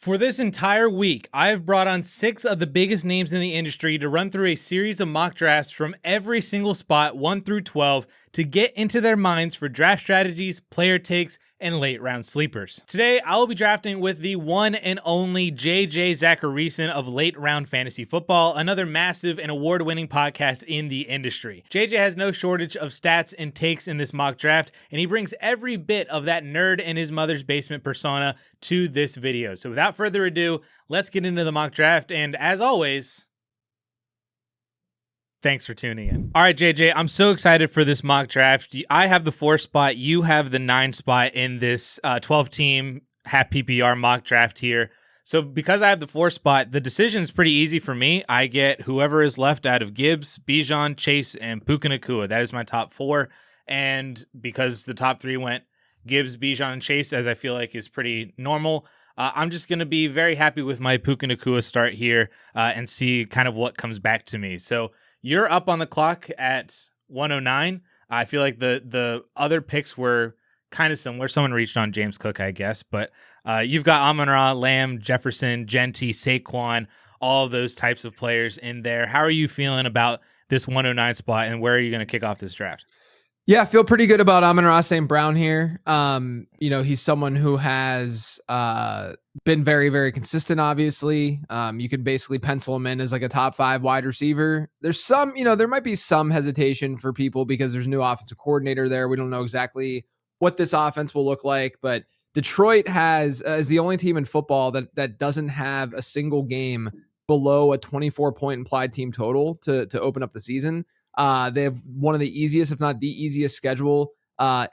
For this entire week, I've brought on 6 of the biggest names in the industry to run through a series of mock drafts from every single spot 1 through 12 to get into their minds for draft strategies, player takes, and late round sleepers. Today, I will be drafting with the one and only Zachariason of Late Round Fantasy Football, another massive and award-winning podcast in the industry. JJ has no shortage of stats and takes in this mock draft, and he brings every bit of that nerd in his mother's basement persona to this video. So without further ado, let's get into the mock draft, and as always, thanks for tuning in. All right, JJ, I'm so excited for this mock draft. I have the 4 spot. You have the 9 spot in this 12-team half PPR mock draft here. So because I have the 4 spot, the decision is pretty easy for me. I get whoever is left out of Gibbs, Bijan, Chase, and Puka Nacua. That is my top 4. And because the top 3 went Gibbs, Bijan, and Chase, as I feel like is pretty normal, I'm just going to be very happy with my Puka Nacua start here and see kind of what comes back to me. So you're up on the clock at 109. I feel like the other picks were kind of similar. Someone reached on James Cook, I guess, but you've got Amon-Ra, Lamb, Jefferson, Genty, Saquon, all of those types of players in there. How are you feeling about this 109 spot, and where are you going to kick off this draft? Yeah, I feel pretty good about Amon-Ra St. Brown here. He's someone who has been very, very consistent, obviously. You could basically pencil him in as like a top 5 wide receiver. There's some, there might be some hesitation for people because there's a new offensive coordinator there. We don't know exactly what this offense will look like, but Detroit is the only team in football that doesn't have a single game below a 24-point implied team total to open up the season. They have one of the easiest, if not the easiest schedule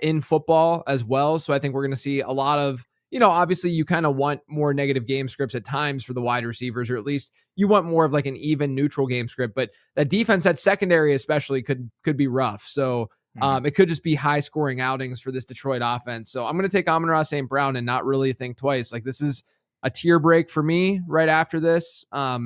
in football as well. So I think we're going to see a lot of, obviously you kind of want more negative game scripts at times for the wide receivers, or at least you want more of like an even neutral game script, but that defense, that secondary especially could be rough. So it could just be high scoring outings for this Detroit offense. So I'm going to take Amon-Ra St. Brown and not really think twice. Like, this is a tier break for me right after this. I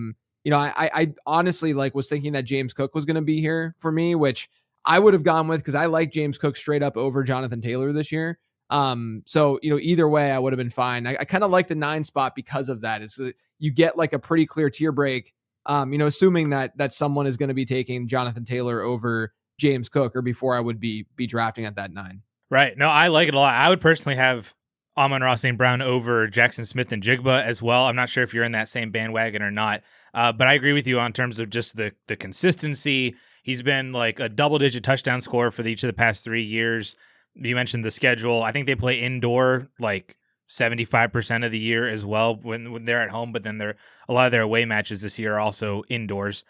honestly was thinking that James Cook was going to be here for me, which I would have gone with because I like James Cook straight up over Jonathan Taylor this year. Either way, I would have been fine. I kind of like the 9 spot because of that. Is you get like a pretty clear tier break, assuming that someone is going to be taking Jonathan Taylor over James Cook, or before I would be drafting at that 9. Right. No, I like it a lot. I would personally have Amon-Ra St. Brown over Jackson Smith and Jigba as well. I'm not sure if you're in that same bandwagon or not, but I agree with you on terms of just the consistency. He's been like a double-digit touchdown scorer for each of the past 3 years. You mentioned the schedule. I think they play indoor like 75% of the year as well when they're at home, but then a lot of their away matches this year are also indoors.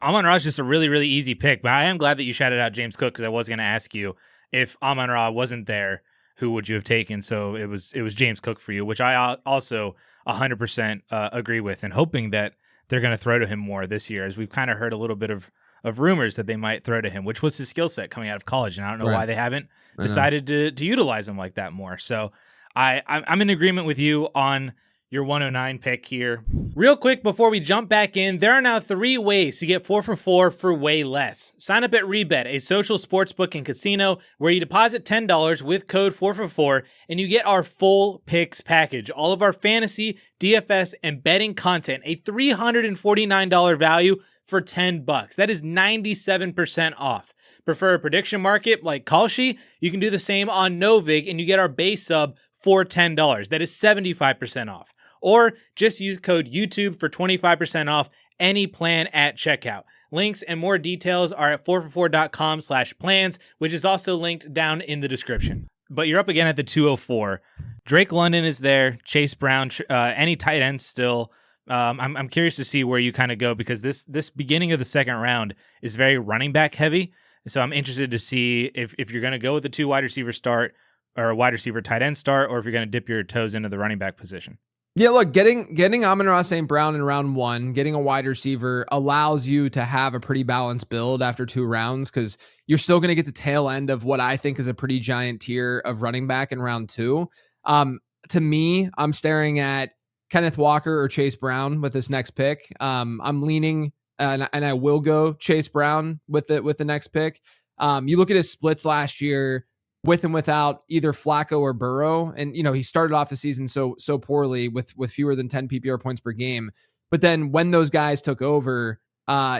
Amon-Ra is just a really, really easy pick, but I am glad that you shouted out James Cook because I was going to ask you, if Amon-Ra wasn't there, who would you have taken? So it was James Cook for you, which I also 100% agree with, and hoping that they're going to throw to him more this year, as we've kind of heard a little bit of rumors that they might throw to him, which was his skill set coming out of college, and I don't know why they haven't decided to utilize him like that more. So I'm in agreement with you on your 109 pick here. Real quick before we jump back in, there are now 3 ways to get 4 for 4 for way less. Sign up at Rebet, a social sportsbook and casino where you deposit $10 with code 4 for 4 and you get our full picks package. All of our fantasy, DFS, and betting content, a $349 value for $10. That is 97% off. Prefer a prediction market like Kalshi? You can do the same on Novig and you get our base sub for $10. That is 75% off. Or just use code YouTube for 25% off any plan at checkout. Links and more details are at 4for4.com/plans, which is also linked down in the description. But you're up again at the 204. Drake London is there, Chase Brown, any tight ends still. I'm curious to see where you kind of go, because this beginning of the second round is very running back heavy. So I'm interested to see if you're going to go with a 2 wide receiver start, or a wide receiver tight end start, or if you're going to dip your toes into the running back position. Yeah, look, getting Amon-Ra St. Brown in round 1, getting a wide receiver allows you to have a pretty balanced build after 2 rounds, because you're still going to get the tail end of what I think is a pretty giant tier of running back in round 2. To me, I'm staring at Kenneth Walker or Chase Brown with this next pick. I'm leaning, and I will go Chase Brown with the next pick. You look at his splits last year. with and without either Flacco or Burrow. And, he started off the season so poorly with fewer than 10 PPR points per game. But then when those guys took over,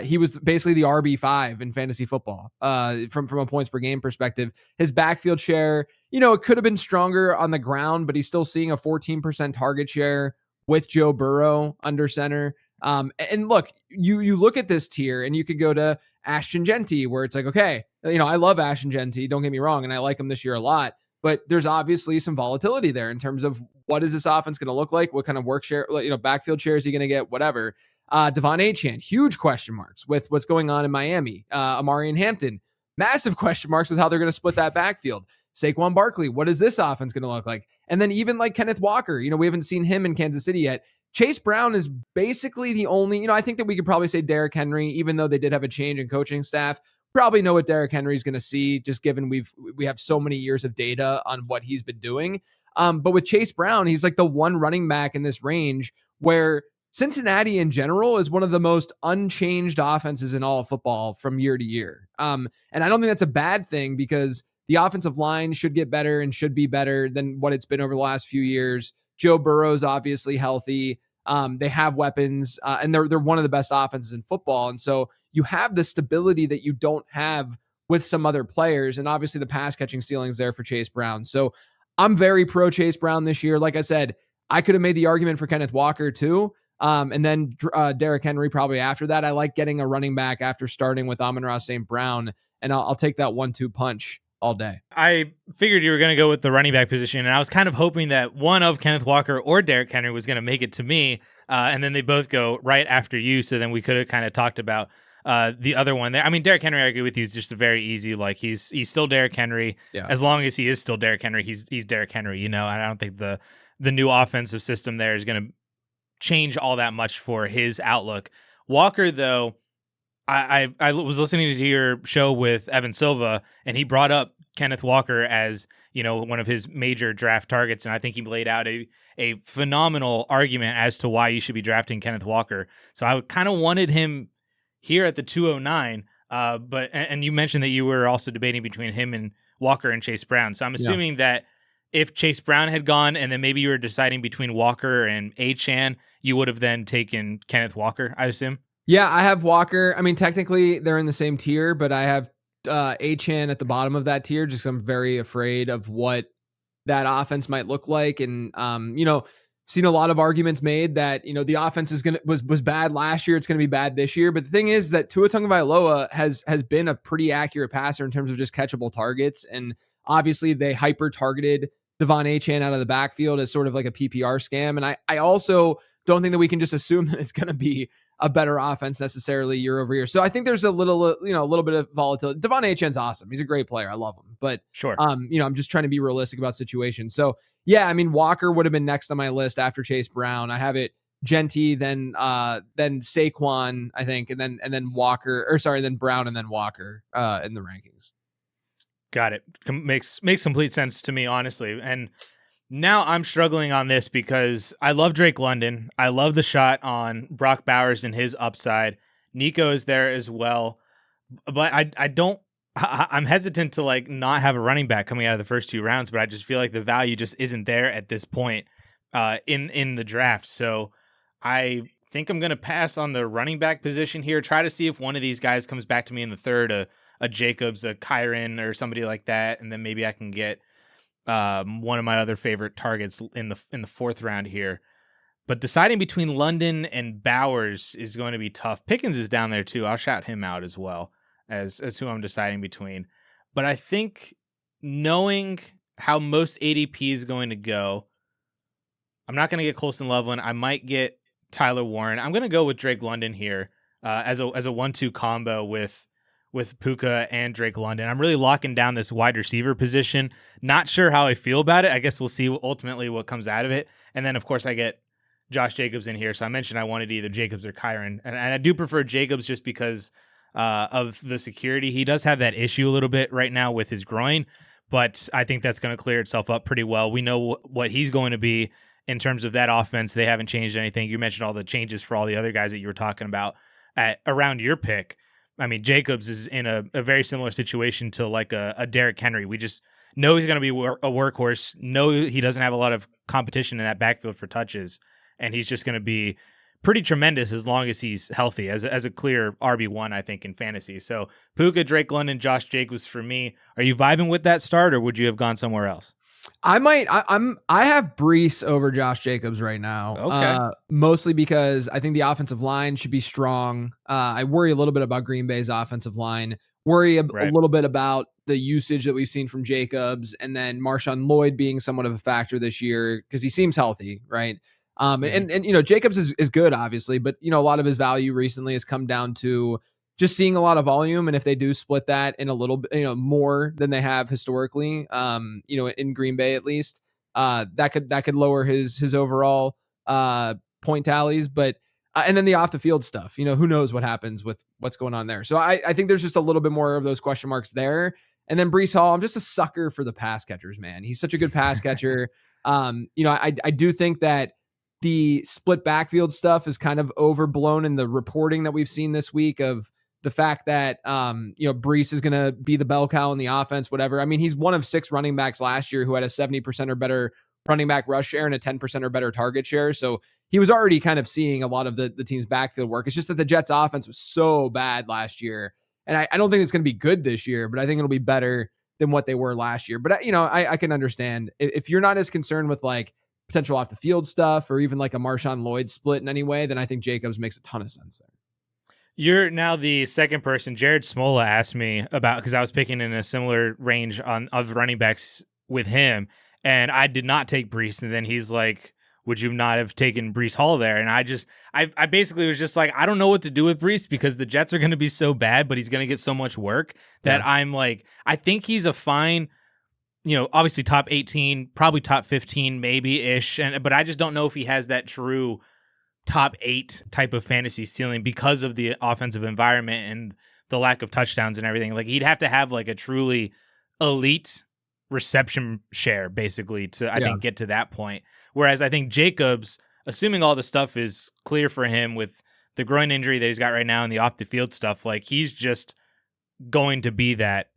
he was basically the RB5 in fantasy football from a points per game perspective. His backfield share, it could have been stronger on the ground, but he's still seeing a 14% target share with Joe Burrow under center. And look, you look at this tier and you could go to Ashton Genty, where it's like, okay, I love Ashton Genty, don't get me wrong, and I like him this year a lot, but there's obviously some volatility there in terms of what is this offense going to look like? What kind of work share, backfield share is he going to get? Whatever. Devon Achane, huge question marks with what's going on in Miami. Amari and Hampton, massive question marks with how they're going to split that backfield. Saquon Barkley, what is this offense going to look like? And then even like Kenneth Walker, we haven't seen him in Kansas City yet. Chase Brown is basically the only, I think that we could probably say Derrick Henry, even though they did have a change in coaching staff, probably know what Derrick Henry is going to see, just given we have so many years of data on what he's been doing. But with Chase Brown, he's like the one running back in this range where Cincinnati in general is one of the most unchanged offenses in all of football from year to year. And I don't think that's a bad thing, because the offensive line should get better and should be better than what it's been over the last few years. Joe Burrow's obviously healthy. They have weapons, and they're one of the best offenses in football. And so you have the stability that you don't have with some other players. And obviously the pass catching ceiling is there for Chase Brown. So I'm very pro Chase Brown this year. Like I said, I could have made the argument for Kenneth Walker too. And then Derrick Henry probably after that. I like getting a running back after starting with Amon-Ra St. Brown, and I'll take that 1-2 punch all day. I figured you were going to go with the running back position, and I was kind of hoping that one of Kenneth Walker or Derrick Henry was going to make it to me, and then they both go right after you, so then we could have kind of talked about the other one there. I mean, Derrick Henry, I agree with you, is just a very easy, like he's still Derrick Henry. Yeah. As long as he is still Derrick Henry, he's Derrick Henry, and I don't think the new offensive system there is going to change all that much for his outlook. Walker, though, I was listening to your show with Evan Silva, and he brought up Kenneth Walker as, one of his major draft targets. And I think he laid out a phenomenal argument as to why you should be drafting Kenneth Walker. So I kind of wanted him here at the 209. And you mentioned that you were also debating between him and Walker and Chase Brown. So I'm assuming that if Chase Brown had gone and then maybe you were deciding between Walker and Achane, you would have then taken Kenneth Walker, I assume. Yeah, I have Walker. I mean, technically they're in the same tier, but I have Achane at the bottom of that tier. Just I'm very afraid of what that offense might look like, and seen a lot of arguments made that the offense was bad last year. It's gonna be bad this year. But the thing is that Tua Tagovailoa has been a pretty accurate passer in terms of just catchable targets, and obviously they hyper targeted Devon Achane out of the backfield as sort of like a PPR scam. And I also don't think that we can just assume that it's going to be a better offense necessarily year over year. So I think there's a little bit of volatility. Devon Achane's awesome. He's a great player. I love him. But sure. I'm just trying to be realistic about situations. So yeah, I mean, Walker would have been next on my list after Chase Brown. I have it Genty, then Saquon, I think, and then Walker, then Brown, and then Walker in the rankings. Got it. Makes complete sense to me, honestly. And now I'm struggling on this because I love Drake London. I love the shot on Brock Bowers and his upside. Nico is there as well. But I'm hesitant to like not have a running back coming out of the first two rounds, but I just feel like the value just isn't there at this point in the draft. So I think I'm going to pass on the running back position here. Try to see if one of these guys comes back to me in the third, a Jacobs, a Kyron, or somebody like that, and then maybe I can get one of my other favorite targets in the fourth round here. But deciding between London and Bowers is going to be tough. Pickens is down there too. I'll shout him out as well as who I'm deciding between. But I think knowing how most ADP is going to go, I'm not going to get Colston Loveland. I might get Tyler Warren. I'm going to go with Drake London here as a 1-2 combo with Puka and Drake London. I'm really locking down this wide receiver position. Not sure how I feel about it. I guess we'll see ultimately what comes out of it. And then, of course, I get Josh Jacobs in here. So I mentioned I wanted either Jacobs or Kyron. And I do prefer Jacobs just because of the security. He does have that issue a little bit right now with his groin, but I think that's going to clear itself up pretty well. We know what he's going to be in terms of that offense. They haven't changed anything. You mentioned all the changes for all the other guys that you were talking about around your pick. I mean, Jacobs is in a very similar situation to like a Derrick Henry. We just know he's going to be a workhorse, know he doesn't have a lot of competition in that backfield for touches, and he's just going to be pretty tremendous as long as he's healthy, as a clear RB1, I think, in fantasy. So Puka, Drake London, Josh Jacobs for me. Are you vibing with that start, or would you have gone somewhere else? I have Brees over Josh Jacobs right now. Okay. Mostly because I think the offensive line should be strong. I worry a little bit about Green Bay's offensive line. Worry a little bit about the usage that we've seen from Jacobs, and then Marshawn Lloyd being somewhat of a factor this year because he seems healthy, right? And you know, Jacobs is good, obviously, but you know, a lot of his value recently has come down to just seeing a lot of volume. And if they do split that in a little bit, you know, more than they have historically, you know, in Green Bay at least, that could lower his overall point tallies. But and then the off the field stuff, you know, who knows what happens with what's going on there. So I think there's just a little bit more of those question marks there. And then Breece Hall, I'm just a sucker for the pass catchers, man. He's such a good pass catcher. You know, I do think that the split backfield stuff is kind of overblown in the reporting that we've seen this week of the fact that, you know, Breece is going to be the bell cow in the offense, whatever. I mean, he's one of 6 running backs last year who had a 70% or better running back rush share and a 10% or better target share. So he was already kind of seeing a lot of the team's backfield work. It's just that the Jets offense was so bad last year. And I don't think it's going to be good this year, but I think it'll be better than what they were last year. But, you know, I can understand if you're not as concerned with like potential off the field stuff or even like a Marshawn Lloyd split in any way, then I think Jacobs makes a ton of sense there. You're now the second person. Jared Smola asked me about, because I was picking in a similar range of running backs with him, and I did not take Breece. And then he's like, would you not have taken Breece Hall there? And I basically was just like, I don't know what to do with Breece because the Jets are going to be so bad, but he's going to get so much work that I'm like, I think he's a fine, you know, obviously top 18, probably top 15, maybe ish. But I just don't know if he has that true top 8 type of fantasy ceiling because of the offensive environment and the lack of touchdowns and everything. Like he'd have to have like a truly elite reception share basically to, I think, get to that point. Whereas I think Jacobs, assuming all the stuff is clear for him with the groin injury that he's got right now and the off the field stuff, like he's just going to be that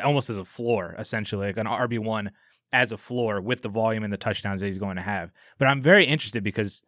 almost as a floor, essentially, like an RB1 as a floor with the volume and the touchdowns that he's going to have. But I'm very interested because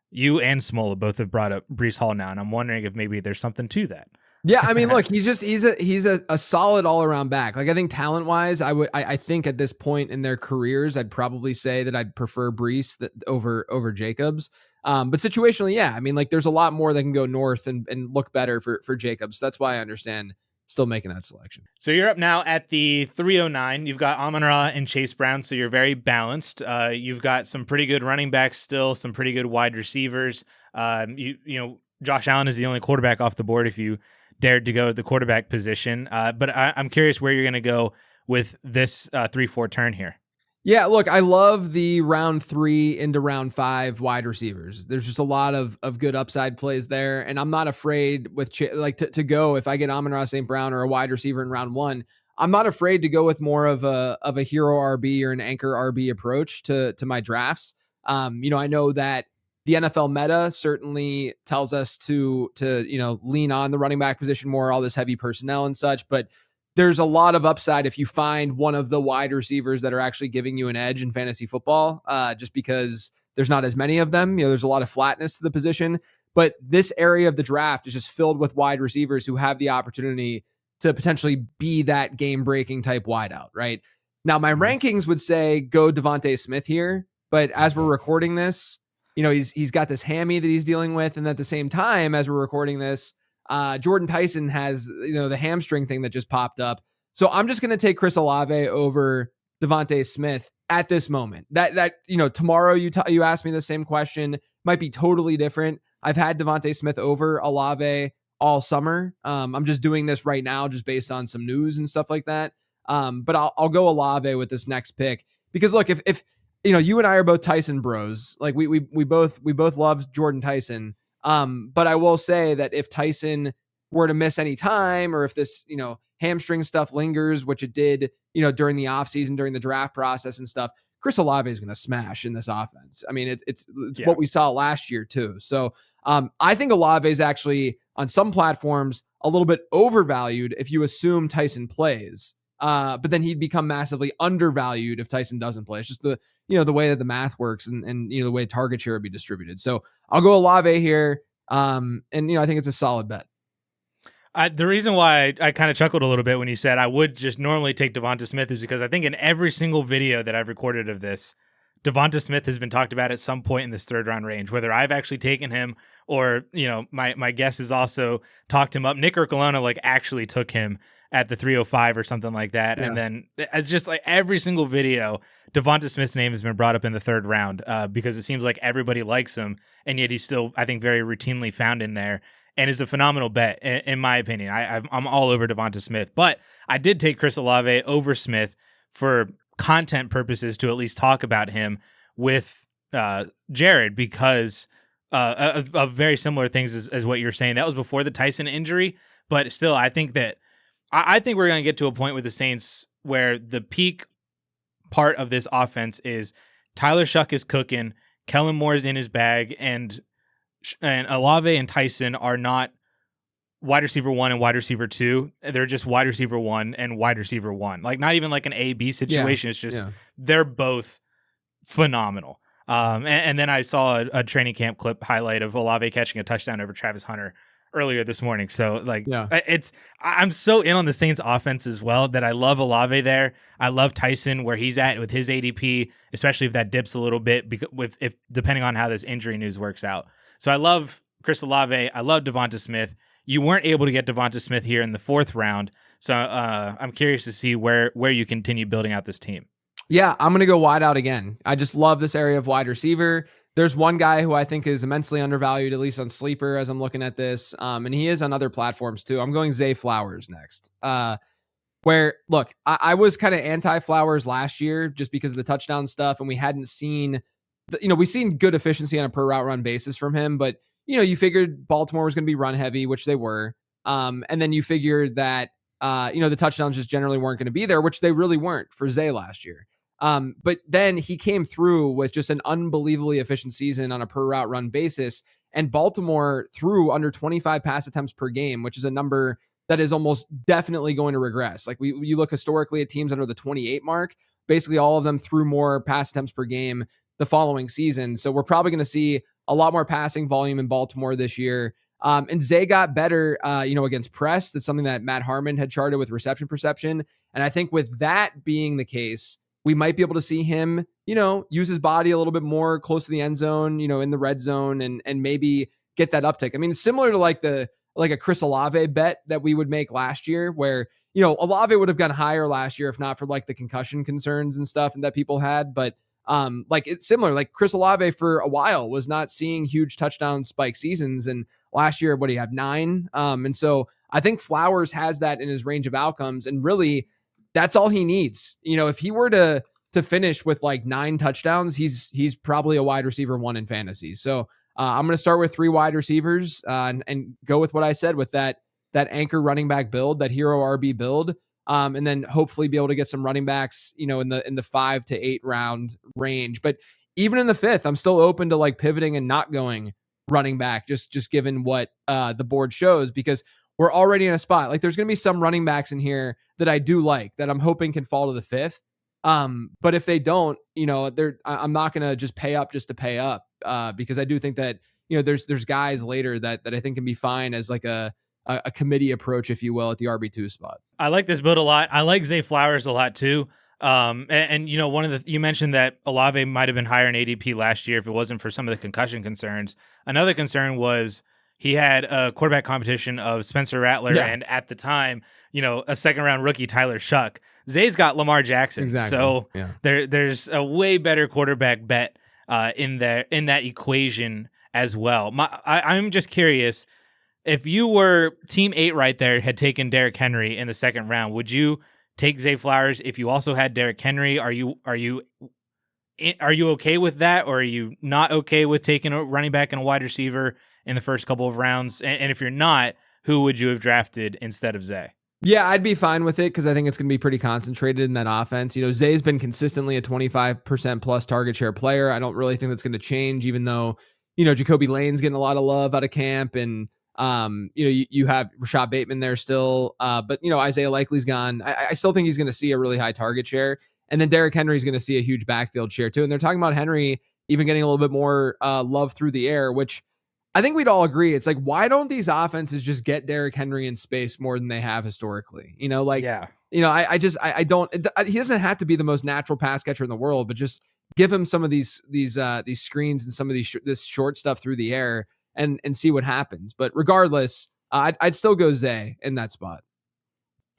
you and Smola both have brought up Breece Hall now, and I'm wondering if maybe there's something to that. Yeah, I mean, look, he's a solid all around back. Like I think talent wise, I think at this point in their careers, I'd probably say that I'd prefer Breece over Jacobs. But situationally, yeah, I mean, like there's a lot more that can go north and look better for Jacobs. That's why I understand still making that selection. So you're up now at the 309. You've got Amon-Ra and Chase Brown, so you're very balanced. You've got some pretty good running backs still, some pretty good wide receivers. You know, Josh Allen is the only quarterback off the board if you dared to go to the quarterback position. But I'm curious where you're going to go with this 3-4 turn here. Yeah, look, I love the round 3 into round 5 wide receivers. There's just a lot of good upside plays there, and I'm not afraid with to go if I get Amon-Ra St. Brown or a wide receiver in round 1. I'm not afraid to go with more of a hero RB or an anchor RB approach to my drafts. You know, I know that the NFL meta certainly tells us to you know, lean on the running back position more, all this heavy personnel and such, but there's a lot of upside if you find one of the wide receivers that are actually giving you an edge in fantasy football, just because there's not as many of them. You know, there's a lot of flatness to the position, but this area of the draft is just filled with wide receivers who have the opportunity to potentially be that game-breaking type wideout, right? Now, my rankings would say go Devontae Smith here, but as we're recording this, you know, he's got this hammy that he's dealing with, and at the same time, as we're recording this, Jordan Tyson has, you know, the hamstring thing that just popped up. So I'm just going to take Chris Olave over Devontae Smith at this moment. That you know, tomorrow you asked me the same question, might be totally different. I've had Devontae Smith over Olave all summer. I'm just doing this right now just based on some news and stuff like that. But I'll go Olave with this next pick because look, if you know, you and I are both Tyson bros, like we both love Jordan Tyson. But I will say that if Tyson were to miss any time, or if this, you know, hamstring stuff lingers, which it did, you know, during the offseason, during the draft process and stuff, Chris Olave is going to smash in this offense. I mean, it's what we saw last year too. So I think Olave is actually on some platforms a little bit overvalued if you assume Tyson plays. But then he'd become massively undervalued if Tyson doesn't play. It's just the way that the math works and the way target share would be distributed. So I'll go Olave here. And I think it's a solid bet. The reason why I kind of chuckled a little bit when you said I would just normally take Devonta Smith is because I think in every single video that I've recorded of this, Devonta Smith has been talked about at some point in this third round range, whether I've actually taken him or, my guest has also talked him up. Nick Ercolona actually took him at the 305 or something like that. Yeah. And then it's just every single video, Devonta Smith's name has been brought up in the third round because it seems like everybody likes him. And yet he's still, I think, very routinely found in there and is a phenomenal bet, in my opinion. I'm all over Devonta Smith, but I did take Chris Olave over Smith for content purposes to at least talk about him with Jared because of very similar things as what you're saying. That was before the Tyson injury, but still, I think that I think we're going to get to a point with the Saints where the peak part of this offense is Tyler Shuck is cooking, Kellen Moore's in his bag, and Olave and Tyson are not wide receiver 1 and wide receiver 2. They're just wide receiver 1 and wide receiver 1. Not even an A-B situation. It's just they're both phenomenal. And then I saw a training camp clip highlight of Olave catching a touchdown over Travis Hunter earlier this morning. So I'm so in on the Saints offense as well that I love Olave there. I love Tyson where he's at with his ADP, especially if that dips a little bit if depending on how this injury news works out. So I love Chris Olave. I love Devonta Smith. You weren't able to get Devonta Smith here in the fourth round. So I'm curious to see where you continue building out this team. Yeah, I'm going to go wide out again. I just love this area of wide receiver. There's one guy who I think is immensely undervalued, at least on Sleeper as I'm looking at this. And he is on other platforms too. I'm going Zay Flowers next. Where, look, I was kind of anti-Flowers last year just because of the touchdown stuff. And we hadn't seen, we've seen good efficiency on a per route run basis from him. But, you figured Baltimore was going to be run heavy, which they were. And then you figured that, the touchdowns just generally weren't going to be there, which they really weren't for Zay last year. But then he came through with just an unbelievably efficient season on a per route run basis. And Baltimore threw under 25 pass attempts per game, which is a number that is almost definitely going to regress. You look historically at teams under the 28 mark, basically all of them threw more pass attempts per game the following season. So we're probably going to see a lot more passing volume in Baltimore this year. And Zay got better, against press. That's something that Matt Harmon had charted with reception perception. And I think with that being the case, we might be able to see him, use his body a little bit more close to the end zone, in the red zone and maybe get that uptick. I mean, it's similar to a Chris Olave bet that we would make last year where, Olave would have gone higher last year if not for the concussion concerns and stuff and that people had. But it's similar. Chris Olave for a while was not seeing huge touchdown spike seasons. And last year, what do you have? 9? And so I think Flowers has that in his range of outcomes. And really, that's all he needs. If he were to finish with 9 touchdowns, he's probably a wide receiver 1 in fantasy. So I'm going to start with 3 wide receivers and go with what I said with that anchor running back build, that hero RB build. And then hopefully be able to get some running backs, in the 5 to 8 round range. But even in the 5th, I'm still open to pivoting and not going running back, just given what the board shows, because we're already in a spot. There's going to be some running backs in here that I do like that I'm hoping can fall to the 5th. But if they don't, I'm not going to just pay up just to pay up because I do think that, there's guys later that I think can be fine as a committee approach, if you will, at the RB2 spot. I like this build a lot. I like Zay Flowers a lot too. And you mentioned that Olave might have been higher in ADP last year if it wasn't for some of the concussion concerns. Another concern was he had a quarterback competition of Spencer Rattler and at the time, a second round rookie Tyler Shuck. Zay's got Lamar Jackson. Exactly. So there's a way better quarterback bet in that equation as well. I'm just curious, if you were team 8 right there had taken Derrick Henry in the second round, would you take Zay Flowers if you also had Derrick Henry? Are you okay with that, or are you not okay with taking a running back and a wide receiver in the first couple of rounds? And if you're not, who would you have drafted instead of Zay? Yeah, I'd be fine with it because I think it's going to be pretty concentrated in that offense. Zay's been consistently a 25% plus target share player. I don't really think that's going to change, even though, Jacoby Lane's getting a lot of love out of camp and You have Rashad Bateman there still, but Isaiah Likely's gone. I still think he's going to see a really high target share, and then Derrick Henry's going to see a huge backfield share too. And they're talking about Henry even getting a little bit more love through the air, which I think we'd all agree. It's like, why don't these offenses just get Derrick Henry in space more than they have historically? Yeah. I don't. He doesn't have to be the most natural pass catcher in the world, but just give him some of these screens and some of this short stuff through the air and see what happens. But regardless, I'd still go Zay in that spot.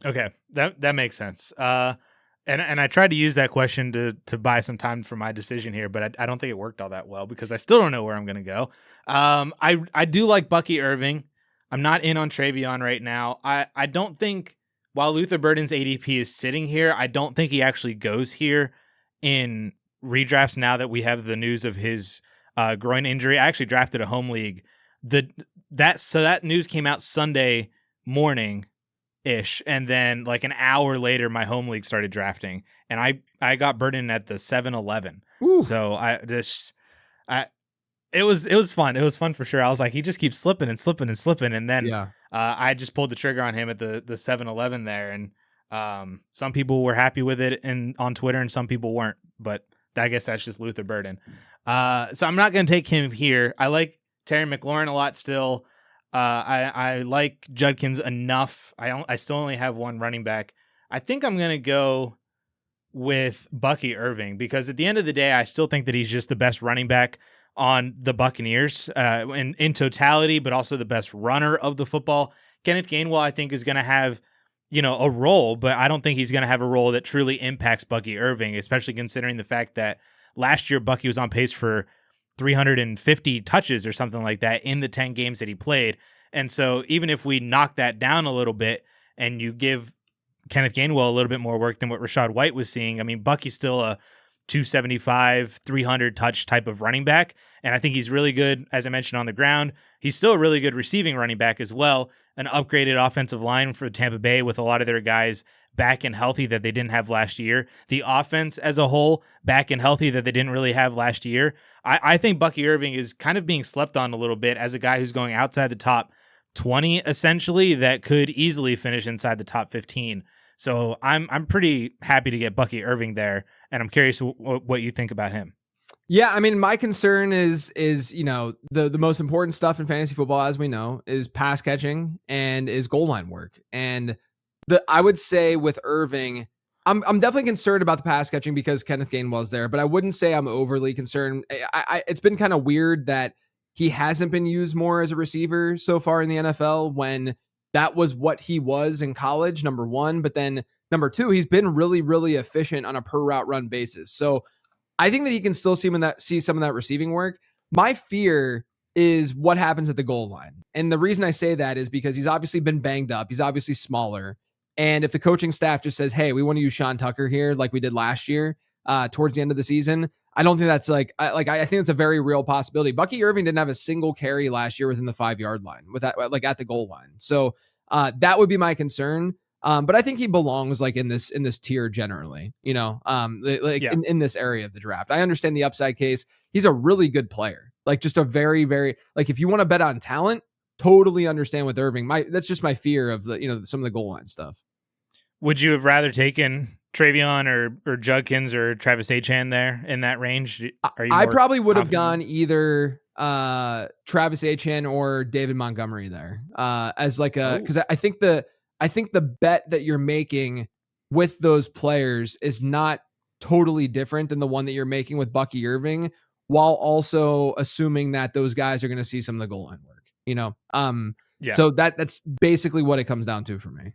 Okay, that makes sense. And I tried to use that question to buy some time for my decision here, but I don't think it worked all that well because I still don't know where I'm going to go. I do like Bucky Irving. I'm not in on Travion right now. I don't think, while Luther Burden's ADP is sitting here, I don't think he actually goes here in redrafts now that we have the news of his groin injury. I actually drafted a home league. That news came out Sunday morning ish, and then like an hour later my home league started drafting, and I got Burden at the 7-11. So it was fun. It was fun for sure. I was like, he just keeps slipping and slipping and slipping, and then I just pulled the trigger on him at the 7-11 there, and some people were happy with it on Twitter and some people weren't, but I guess that's just Luther Burden. So I'm not going to take him here. I like Terry McLaurin a lot still. I like Judkins enough. I still only have one running back. I think I'm going to go with Bucky Irving because at the end of the day, I still think that he's just the best running back on the Buccaneers in totality, but also the best runner of the football. Kenneth Gainwell, I think, is going to have, a role, but I don't think he's going to have a role that truly impacts Bucky Irving, especially considering the fact that last year Bucky was on pace for 350 touches or something like that in the 10 games that he played. And so even if we knock that down a little bit and you give Kenneth Gainwell a little bit more work than what Rachaad White was seeing, I mean, Bucky's still a 275, 300 touch type of running back. And I think he's really good, as I mentioned, on the ground. He's still a really good receiving running back as well. An upgraded offensive line for Tampa Bay with a lot of their guys back and healthy that they didn't have last year. The offense as a whole back and healthy that they didn't really have last year. I think Bucky Irving is kind of being slept on a little bit as a guy who's going outside the top 20, essentially, that could easily finish inside the top 15. So I'm pretty happy to get Bucky Irving there, and I'm curious what you think about him. Yeah, I mean, my concern is the most important stuff in fantasy football, as we know, is pass catching and is goal line work. And I would say with Irving, I'm definitely concerned about the pass catching because Kenneth Gainwell's there, but I wouldn't say I'm overly concerned. It's been kind of weird that he hasn't been used more as a receiver so far in the NFL when that was what he was in college, number one. But then number two, he's been really, really efficient on a per route run basis. So I think that he can still see some of that receiving work. My fear is what happens at the goal line. And the reason I say that is because he's obviously been banged up. He's obviously smaller. And if the coaching staff just says, hey, we want to use Sean Tucker here like we did last year towards the end of the season, I don't think that's I think it's a very real possibility. Bucky Irving didn't have a single carry last year within the 5-yard line with that, like at the goal line. So that would be my concern. But I think he belongs like in this tier generally, in this area of the draft. I understand the upside case. He's a really good player, like just a very, very, like if you want to bet on talent, totally understand with Irving. That's just my fear of some of the goal line stuff. Would you have rather taken Travion or Judkins or Travis Etienne there in that range? I probably would have gone either Travis Etienne or David Montgomery there as like because I think the bet that you're making with those players is not totally different than the one that you're making with Bucky Irving, while also assuming that those guys are going to see some of the goal line work, So that's basically what it comes down to for me.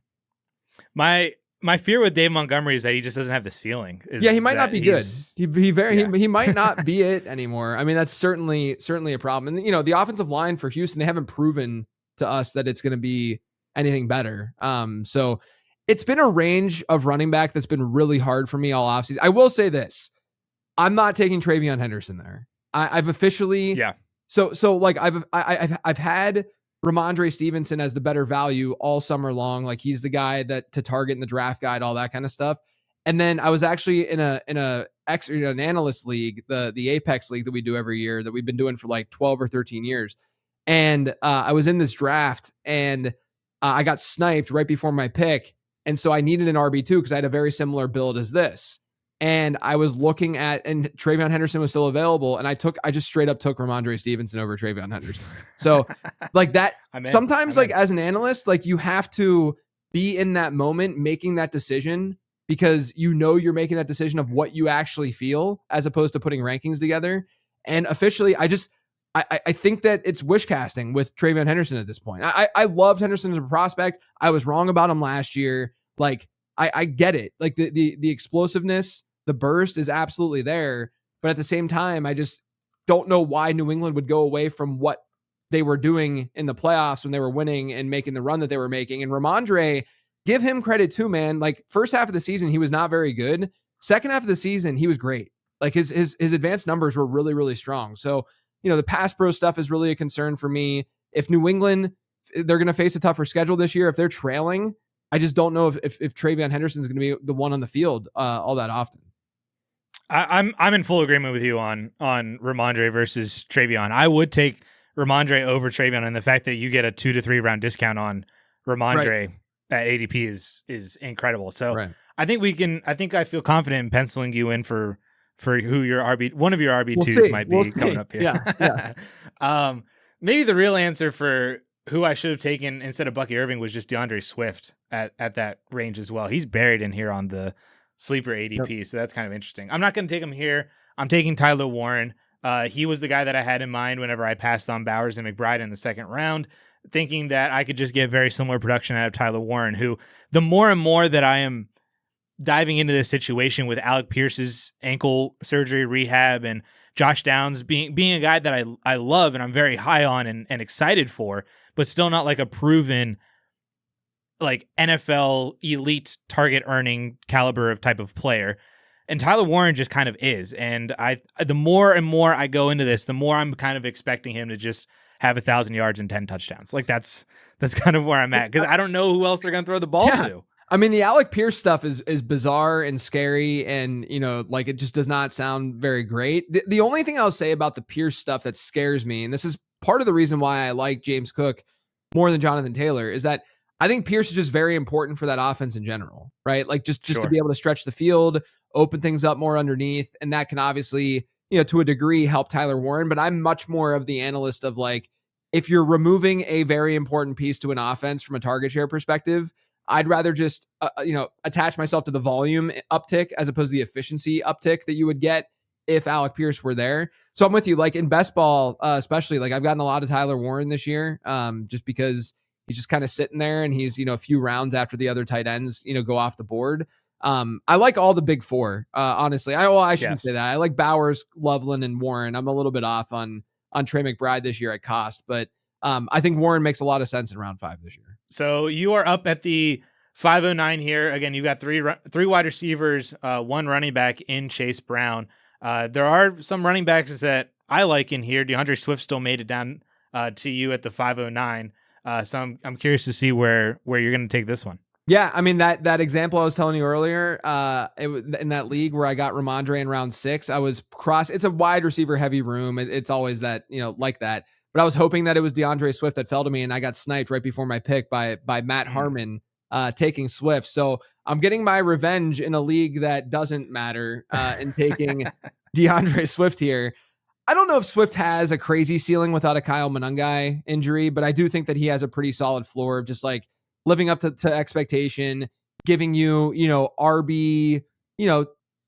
My fear with Dave Montgomery is that he just doesn't have the ceiling. He might not be good. He might not be it anymore. I mean, that's certainly a problem. And the offensive line for Houston, they haven't proven to us that it's going to be anything better. So it's been a range of running back that's been really hard for me all offseason. I will say this: I'm not taking Travion Henderson there. I've officially So like I've had Ramondre Stevenson as the better value all summer long. Like he's the guy that to target in the draft guide, all that kind of stuff. And then I was actually in an analyst league, the Apex league that we do every year that we've been doing for like 12 or 13 years. And I was in this draft, and I got sniped right before my pick. And so I needed an RB2 because I had a very similar build as this. And I was looking at, and Travion Henderson was still available. And I just straight up took Ramondre Stevenson over Travion Henderson. So like that, sometimes like as an analyst, like you have to be in that moment, making that decision, because you know you're making that decision of what you actually feel as opposed to putting rankings together. And officially, I think that it's wish casting with Travion Henderson at this point. I loved Henderson as a prospect. I was wrong about him last year. Like I get it. Like the explosiveness, the burst is absolutely there. But at the same time, I just don't know why New England would go away from what they were doing in the playoffs when they were winning and making the run that they were making. And Ramondre, give him credit too, man. Like first half of the season, he was not very good. Second half of the season, he was great. Like his advanced numbers were really, really strong. So, the pass pro stuff is really a concern for me. If New England, they're going to face a tougher schedule this year. If they're trailing, I just don't know if Travion Henderson is going to be the one on the field all that often. I'm in full agreement with you on Ramondre versus Travion. I would take Ramondre over Travion, and the fact that you get a 2 to 3 round discount on Ramondre at ADP is incredible. So I think I feel confident in penciling you in for who your one of your RB2s might be coming up here. Yeah. Maybe the real answer for who I should have taken instead of Bucky Irving was just DeAndre Swift at that range as well. He's buried in here on the sleeper ADP, so that's kind of interesting. I'm not going to take him here. I'm taking Tyler Warren. He was the guy that I had in mind whenever I passed on Bowers and McBride in the second round, thinking that I could just get very similar production out of Tyler Warren, who the more and more that I am diving into this situation with Alec Pierce's ankle surgery rehab and Josh Downs being a guy that I love and I'm very high on and excited for, but still not like a proven like NFL elite target earning caliber of type of player. And Tyler Warren just kind of is. And the more and more I go into this, the more I'm kind of expecting him to just have 1,000 yards and 10 touchdowns. Like that's kind of where I'm at, because I don't know who else they're going to throw the ball to. I mean, the Alec Pierce stuff is bizarre and scary, and like it just does not sound very great. The only thing I'll say about the Pierce stuff that scares me, and this is part of the reason why I like James Cook more than Jonathan Taylor, is that I think Pierce is just very important for that offense in general, right? Like just to be able to stretch the field, open things up more underneath, and that can obviously, to a degree help Tyler Warren. But I'm much more of the analyst of like, if you're removing a very important piece to an offense from a target share perspective, I'd rather just, attach myself to the volume uptick as opposed to the efficiency uptick that you would get if Alec Pierce were there. So I'm with you. Like in best ball, especially, like I've gotten a lot of Tyler Warren this year, just because he's just kind of sitting there and he's, a few rounds after the other tight ends, go off the board. I like all the big four, honestly. I shouldn't say that. I like Bowers, Loveland, and Warren. I'm a little bit off on Trey McBride this year at cost, but I think Warren makes a lot of sense in round 5 this year. So you are up at the 509 here. Again, you got three wide receivers, one running back in Chase Brown. There are some running backs that I like in here. DeAndre Swift still made it down to you at the 509. So I'm curious to see where you're going to take this one. Yeah, I mean that example I was telling you earlier, in that league where I got Ramondre in round 6, I was it's a wide receiver heavy room. It's always that, like that. But I was hoping that it was DeAndre Swift that fell to me, and I got sniped right before my pick by Matt Harmon taking Swift. So I'm getting my revenge in a league that doesn't matter and taking DeAndre Swift here. I don't know if Swift has a crazy ceiling without a Kyle Monangai injury, but I do think that he has a pretty solid floor of just like living up to expectation, giving you, RB,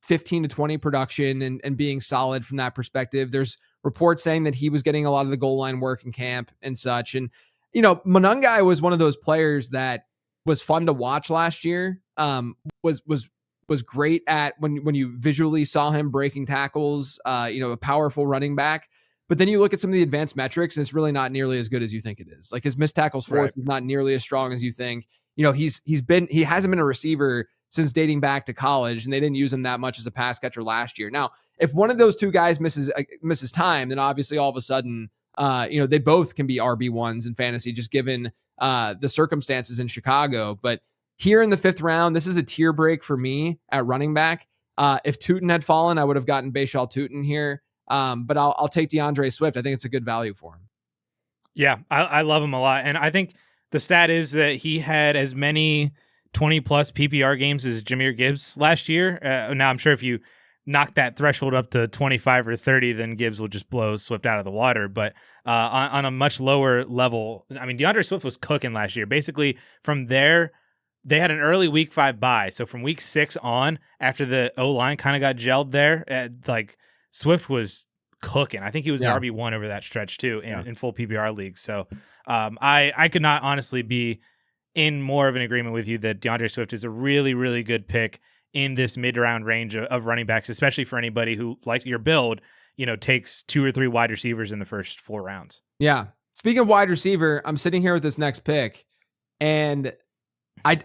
15 to 20 production and being solid from that perspective. There's reports saying that he was getting a lot of the goal line work in camp and such. And, Monangai was one of those players that was fun to watch last year. Was great at when you visually saw him breaking tackles, a powerful running back. But then you look at some of the advanced metrics and it's really not nearly as good as you think it is. Like his missed tackles force is not nearly as strong as you think. He hasn't been a receiver since dating back to college, and they didn't use him that much as a pass catcher last year. Now, if one of those two guys misses time, then obviously all of a sudden, they both can be RB1s in fantasy, just given the circumstances in Chicago. But here in the 5th round, this is a tier break for me at running back. If Tootin had fallen, I would have gotten Bashal Tootin here. But I'll take DeAndre Swift. I think it's a good value for him. Yeah, I love him a lot. And I think the stat is that he had as many 20 plus PPR games as Jahmyr Gibbs last year. Now, I'm sure if you knock that threshold up to 25 or 30, then Gibbs will just blow Swift out of the water. But on a much lower level, I mean, DeAndre Swift was cooking last year. Basically, from there, they had an early week 5 bye. So from week 6 on, after the O-line kind of got gelled there, like Swift was cooking. I think he was the RB1 over that stretch too in full PPR leagues. So I could not honestly be in more of an agreement with you that DeAndre Swift is a really, really good pick in this mid-round range of running backs, especially for anybody who, like your build, takes 2 or 3 wide receivers in the first 4 rounds. Yeah. Speaking of wide receiver, I'm sitting here with this next pick, and I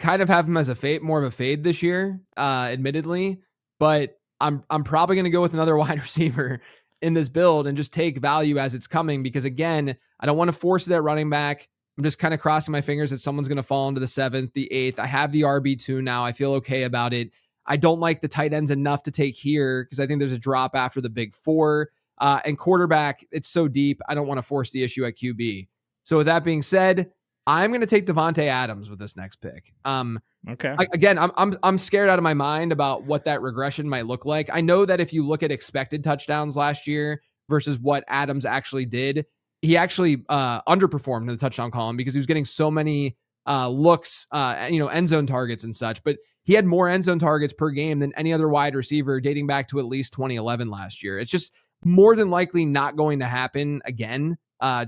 kind of have him as more of a fade this year, admittedly, but I'm probably going to go with another wide receiver in this build and just take value as it's coming, because again, I don't want to force it at running back. I'm just kind of crossing my fingers that someone's going to fall into the 7th, the 8th. I have the RB2 now. I feel okay about it. I don't like the tight ends enough to take here because I think there's a drop after the big 4. And quarterback, it's so deep. I don't want to force the issue at QB. So with that being said, I'm going to take Devontae Adams with this next pick. Okay. I'm scared out of my mind about what that regression might look like. I know that if you look at expected touchdowns last year versus what Adams actually did, he actually underperformed in the touchdown column because he was getting so many looks, end zone targets and such. But he had more end zone targets per game than any other wide receiver dating back to at least 2011 last year. It's just more than likely not going to happen again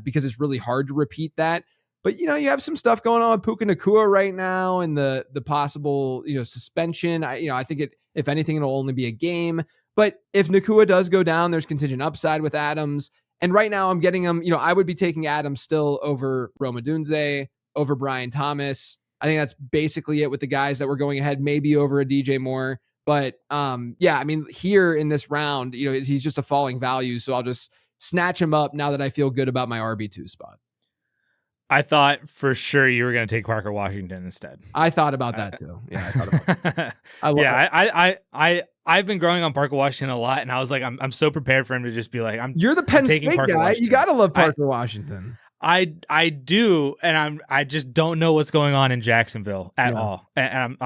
because it's really hard to repeat that. But, you have some stuff going on with Puka Nacua right now and the possible, suspension. I think if anything, it'll only be a game. But if Nacua does go down, there's contingent upside with Adams. And right now I'm getting him, I would be taking Adams still over Rome Odunze, over Brian Thomas. I think that's basically it with the guys that were going ahead, maybe over a DJ Moore. But here in this round, he's just a falling value. So I'll just snatch him up now that I feel good about my RB2 spot. I thought for sure you were going to take Parker Washington instead. I thought about that too. Yeah, I thought about that. I've been growing on Parker Washington a lot, and I was like, I'm so prepared for him to just be like, You're the Penn State guy. Washington. You got to love Parker Washington. I do, and I just don't know what's going on in Jacksonville at all. And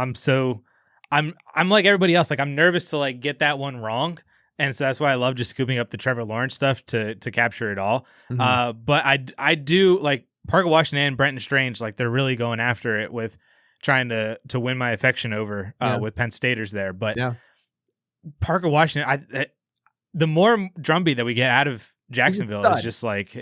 I'm like everybody else. Like I'm nervous to like get that one wrong. And so that's why I love just scooping up the Trevor Lawrence stuff to capture it all. Mm-hmm. But I do like Parker Washington and Brenton Strange, like they're really going after it with trying to win my affection over with Penn Staters there. But Parker Washington, the more drumbeat that we get out of Jacksonville is just like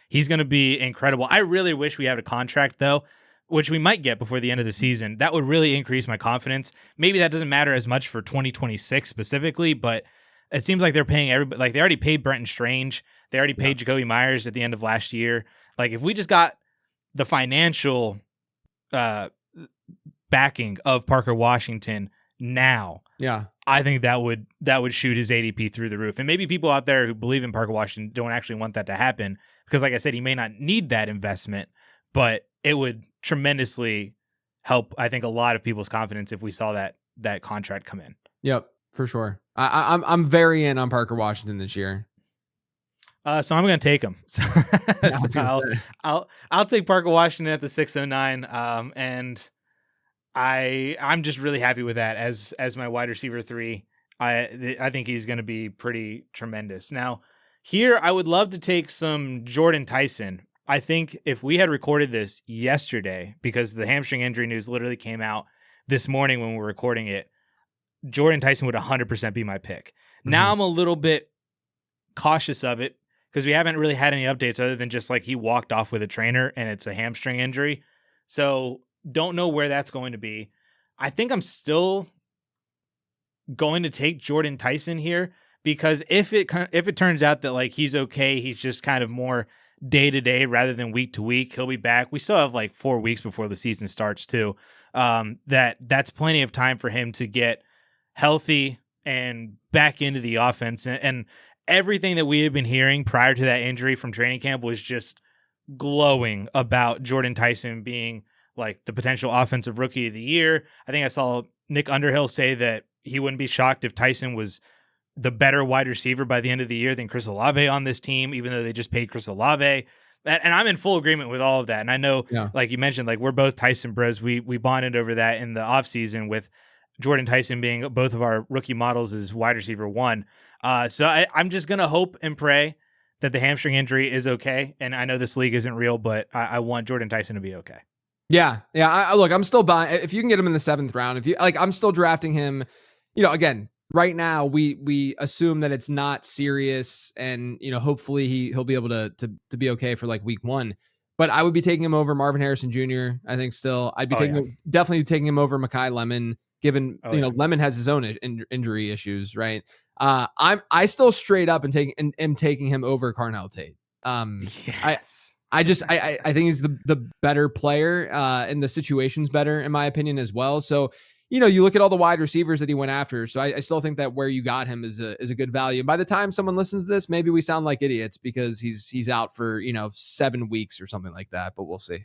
he's going to be incredible. I really wish we had a contract though, which we might get before the end of the season. That would really increase my confidence. Maybe that doesn't matter as much for 2026 specifically, but it seems like they're paying everybody. Like they already paid Brenton Strange. They already paid Jacoby Myers at the end of last year. Like if we just got the financial backing of Parker Washington now, I think that would shoot his ADP through the roof. And maybe people out there who believe in Parker Washington don't actually want that to happen because, like I said, he may not need that investment, but it would tremendously help, I think, a lot of people's confidence if we saw that contract come in. Yep, for sure. I'm very in on Parker Washington this year. So I'm going to take him. So I'll take Parker Washington at the 609. And I'm just really happy with that as my wide receiver 3. I think he's going to be pretty tremendous. Now, here I would love to take some Jordan Tyson. I think if we had recorded this yesterday, because the hamstring injury news literally came out this morning when we were recording it, Jordan Tyson would 100% be my pick. Mm-hmm. Now I'm a little bit cautious of it because we haven't really had any updates other than just like he walked off with a trainer and it's a hamstring injury. So don't know where that's going to be. I think I'm still going to take Jordan Tyson here because if it turns out that like he's okay, he's just kind of more day to day rather than week to week, he'll be back. We still have like 4 weeks before the season starts too. That's plenty of time for him to get healthy and back into the offense. And everything that we had been hearing prior to that injury from training camp was just glowing about Jordan Tyson being like the potential offensive rookie of the year. I think I saw Nick Underhill say that he wouldn't be shocked if Tyson was the better wide receiver by the end of the year than Chris Olave on this team, even though they just paid Chris Olave. And I'm in full agreement with all of that. And I know, Yeah. like you mentioned, like we're both Tyson bros. We bonded over that in the offseason with Jordan Tyson being both of our rookie models as wide receiver 1. So I'm just going to hope and pray that the hamstring injury is okay. And I know this league isn't real, but I want Jordan Tyson to be okay. Yeah. Look, I'm still buying. If you can get him in the 7th round, if you like, I'm still drafting him. Again, right now we assume that it's not serious, and hopefully he'll be able to be okay for like week 1. But I would be taking him over Marvin Harrison Jr. I think still I'd be definitely taking him over Mekhi Lemon, given Lemon has his own injury issues, right? I still straight up am taking him over Carnell Tate. Yes. I think he's the better player, and the situation's better in my opinion as well. So, you look at all the wide receivers that he went after. So I still think that where you got him is a good value. And by the time someone listens to this, maybe we sound like idiots because he's out for, 7 weeks or something like that, but we'll see.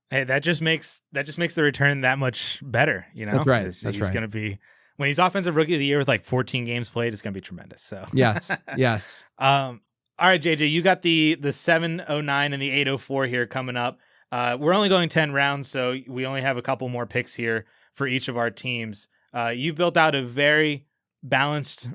Hey, that just makes the return that much better. That's right. He's going to be, when he's offensive rookie of the year with like 14 games played, it's going to be tremendous. So yes. All right, JJ, you got the 709 and the 804 here coming up. We're only going 10 rounds, so we only have a couple more picks here for each of our teams. You've built out a very balanced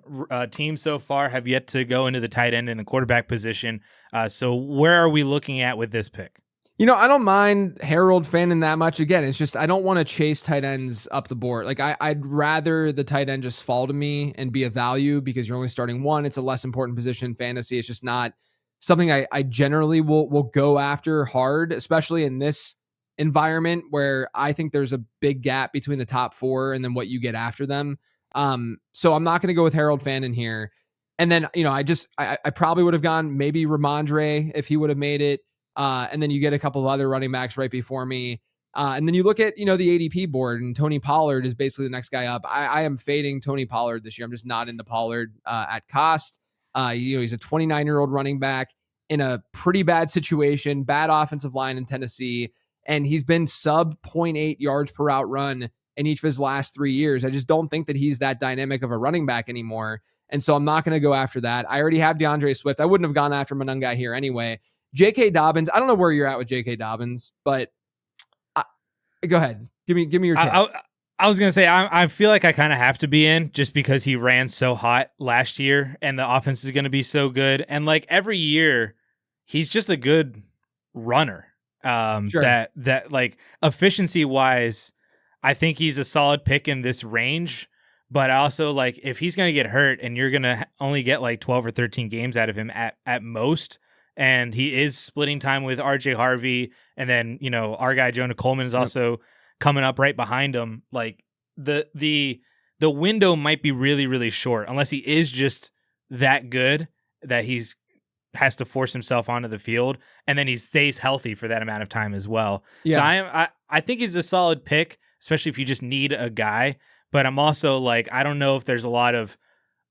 team so far, have yet to go into the tight end and the quarterback position. So where are we looking at with this pick? I don't mind Harold fanning that much. Again, it's just I don't want to chase tight ends up the board. Like I'd rather the tight end just fall to me and be a value because you're only starting one. It's a less important position in fantasy. It's just not something I generally will go after hard, especially in this environment where I think there's a big gap between the top 4 and then what you get after them. So I'm not going to go with Harold Fannin here. And then, I probably would have gone maybe Ramondre if he would have made it. And then you get a couple of other running backs right before me. And then you look at, the ADP board, and Tony Pollard is basically the next guy up. I am fading Tony Pollard this year. I'm just not into Pollard at cost. He's a 29-year-old running back in a pretty bad situation, bad offensive line in Tennessee. And he's been sub 0.8 yards per route run in each of his last 3 years. I just don't think that he's that dynamic of a running back anymore. And so I'm not going to go after that. I already have DeAndre Swift. I wouldn't have gone after Monungai here anyway. J.K. Dobbins, I don't know where you're at with J.K. Dobbins, but go ahead. Give me your take. I was going to say, I feel like I kind of have to be in just because he ran so hot last year and the offense is going to be so good. And like every year, he's just a good runner. Sure. That like efficiency wise, I think he's a solid pick in this range. But also, like, if he's going to get hurt and you're going to only get like 12 or 13 games out of him at most, and he is splitting time with RJ Harvey, and then, our guy Jonah Coleman is also coming up right behind him. Like the window might be really, really short unless he is just that good that has to force himself onto the field, and then he stays healthy for that amount of time as well. Yeah. So I think he's a solid pick, especially if you just need a guy. But I'm also like, I don't know if there's a lot of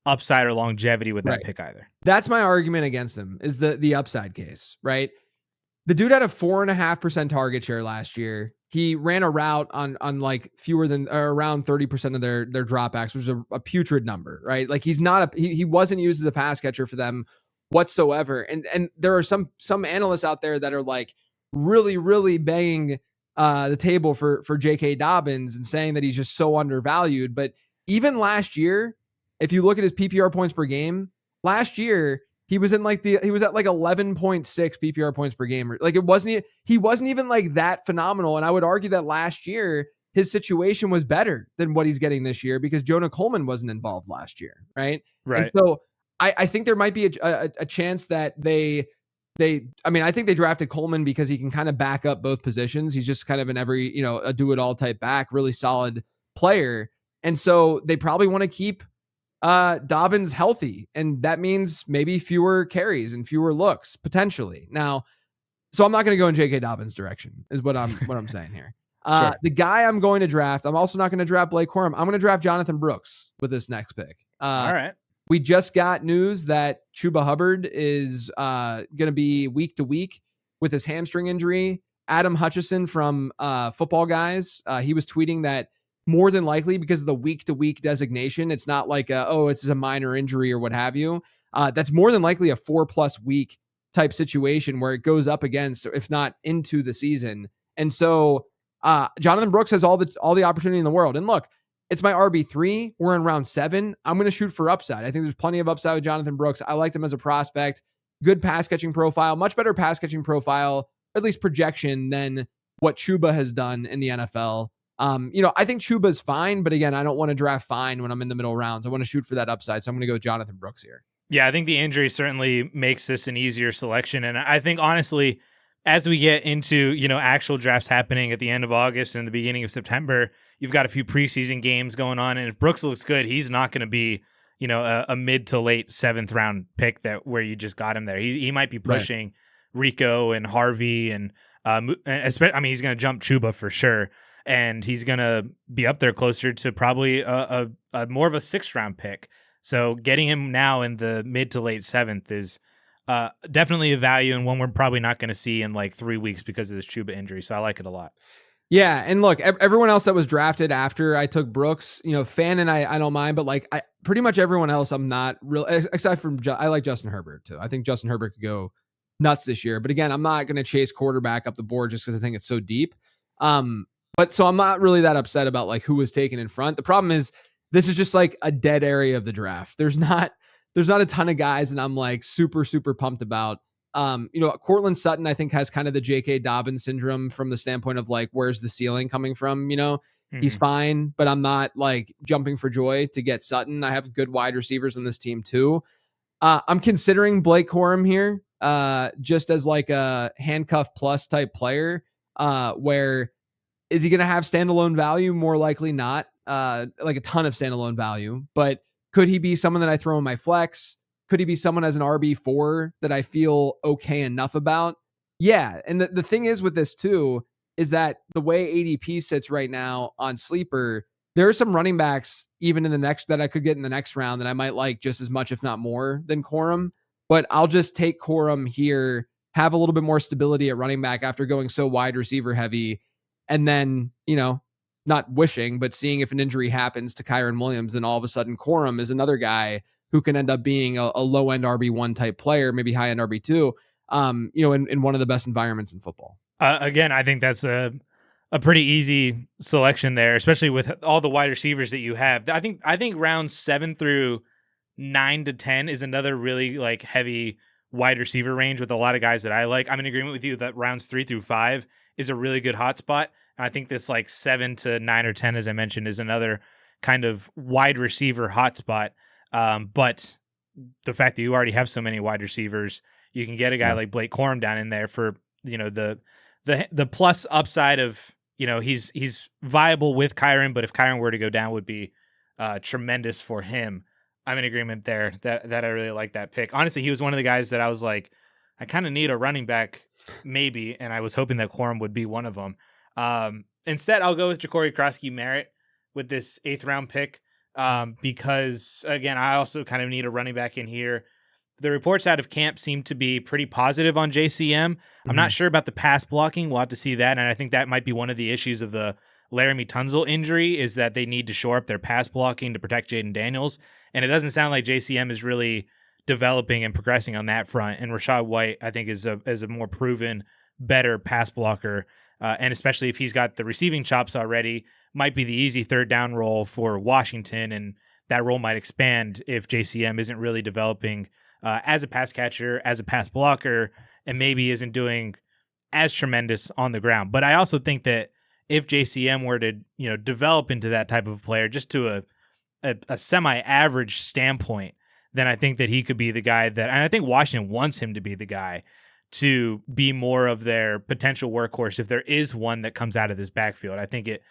upside or longevity with that pick either. That's my argument against him, is the upside case, right? The dude had a 4.5% target share last year. He ran a route on like fewer than around 30% of their dropbacks, which is a putrid number, right? Like he wasn't used as a pass catcher for them whatsoever. And there are some analysts out there that are like really, really banging the table for J.K. Dobbins and saying that he's just so undervalued. But even last year, if you look at his PPR points per game, last year he was at like 11.6 PPR points per game. Like he wasn't even like that phenomenal. And I would argue that last year his situation was better than what he's getting this year because Jonah Coleman wasn't involved last year, right? Right. And so I think there might be a chance that I think they drafted Coleman because he can kind of back up both positions. He's just kind of an a do-it-all type back, really solid player. And so they probably want to keep Dobbins healthy. And that means maybe fewer carries and fewer looks potentially. Now, so I'm not going to go in J.K. Dobbins' direction is what I'm saying here. Sure. The guy I'm going to draft, I'm also not going to draft Blake Corum. I'm going to draft Jonathan Brooks with this next pick. All right. We just got news that Chuba Hubbard is going to be week to week with his hamstring injury. Adam Hutchison from Football Guys, he was tweeting that more than likely because of the week to week designation, it's not like it's a minor injury or what have you. That's more than likely a 4+ week type situation where it goes up against, if not into the season. And so Jonathan Brooks has all the opportunity in the world. And look, it's my RB3. We're in round 7. I'm going to shoot for upside. I think there's plenty of upside with Jonathan Brooks. I liked him as a prospect. Good pass catching profile, much better pass catching profile, at least projection, than what Chuba has done in the NFL. I think Chuba's fine, but again, I don't want to draft fine when I'm in the middle rounds. I want to shoot for that upside. So I'm going to go with Jonathan Brooks here. Yeah, I think the injury certainly makes this an easier selection. And I think, honestly, as we get into, actual drafts happening at the end of August and the beginning of September, you've got a few preseason games going on. And if Brooks looks good, he's not going to be, a mid to late 7th round pick where you just got him there. He might be pushing Rico and Harvey and especially, he's going to jump Chuba for sure. And he's going to be up there closer to probably a more of a 6th round pick. So getting him now in the mid to late 7th is definitely a value, and one we're probably not going to see in like 3 weeks because of this Chuba injury. So I like it a lot. Yeah. And look, everyone else that was drafted after I took Brooks, Fan and I don't mind, but like pretty much everyone else, I'm not real, except from, I like Justin Herbert too. I think Justin Herbert could go nuts this year. But again, I'm not going to chase quarterback up the board just because I think it's so deep. But so I'm not really that upset about like who was taken in front. The problem is this is just like a dead area of the draft. There's not a ton of guys and I'm like super, super pumped about. Cortland Sutton, I think, has kind of the J.K. Dobbins syndrome from the standpoint of like, where's the ceiling coming from? He's fine, but I'm not like jumping for joy to get Sutton. I have good wide receivers on this team too. I'm considering Blake Corum here, just as like a handcuff plus type player, where is he going to have standalone value? More likely not, like a ton of standalone value, but could he be someone that I throw in my flex? Could he be someone as an RB4 that I feel okay enough about? Yeah. And the thing is with this too, is that the way ADP sits right now on Sleeper, there are some running backs even in the next that I could get in the next round that I might like just as much, if not more than Corum, but I'll just take Corum here, have a little bit more stability at running back after going so wide receiver heavy. And then, not wishing, but seeing if an injury happens to Kyron Williams, then all of a sudden Corum is another guy who can end up being a low end RB1 type player, maybe high end RB2, in one of the best environments in football. Again, I think that's a pretty easy selection there, especially with all the wide receivers that you have. I think rounds 7 through 9 to 10 is another really like heavy wide receiver range with a lot of guys that I like. I'm in agreement with you that rounds 3 through 5 is a really good hotspot. And I think this like 7 to 9 or 10, as I mentioned, is another kind of wide receiver hotspot. But the fact that you already have so many wide receivers, you can get a guy like Blake Corum down in there for, the plus upside of, he's viable with Kyron, but if Kyron were to go down would be tremendous for him. I'm in agreement there that I really like that pick. Honestly, he was one of the guys that I was like, I kind of need a running back maybe, and I was hoping that Corum would be one of them. Instead, I'll go with Ja'Cory Krosky-Merritt with this 8th round pick because, again, I also kind of need a running back in here. The reports out of camp seem to be pretty positive on JCM. I'm not sure about the pass blocking. We'll have to see that, and I think that might be one of the issues of the Laramie Tunsil injury is that they need to shore up their pass blocking to protect Jaden Daniels, and it doesn't sound like JCM is really developing and progressing on that front, and Rachaad White, I think, is a more proven, better pass blocker. And especially if he's got the receiving chops already, might be the easy 3rd down role for Washington, and that role might expand if JCM isn't really developing as a pass catcher, as a pass blocker, and maybe isn't doing as tremendous on the ground. But I also think that if JCM were to develop into that type of player, just to a semi-average standpoint, then I think that he could be the guy and I think Washington wants him to be the guy to be more of their potential workhorse if there is one that comes out of this backfield. I think it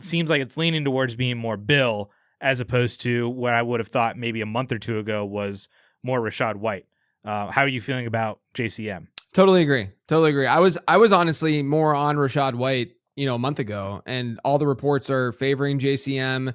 seems like it's leaning towards being more Bill as opposed to what I would have thought maybe a month or two ago was more Rachaad White. How are you feeling about JCM? Totally agree. I was honestly more on Rachaad White, a month ago, and all the reports are favoring JCM.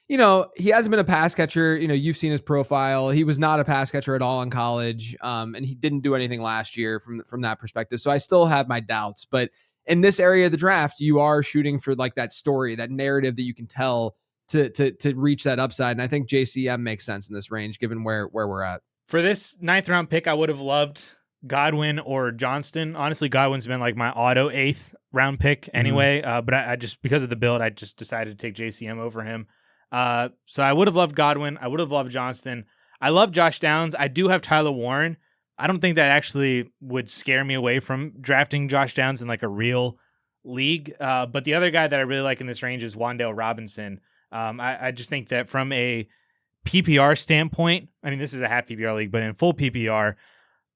He hasn't been a pass catcher. You've seen his profile. He was not a pass catcher at all in college. And he didn't do anything last year from that perspective. So I still have my doubts, but in this area of the draft, you are shooting for like that story, that narrative that you can tell to reach that upside. And I think JCM makes sense in this range, given where we're at. For this 9th round pick, I would have loved Godwin or Johnston. Honestly, Godwin's been like my auto 8th round pick anyway. But I just, because of the build, I just decided to take JCM over him. So I would have loved Godwin. I would have loved Johnston. I love Josh Downs. I do have Tyler Warren. I don't think that actually would scare me away from drafting Josh Downs in like a real league. But the other guy that I really like in this range is Wan'Dale Robinson. I just think that from a PPR standpoint, I mean, this is a half PPR league, but in full PPR,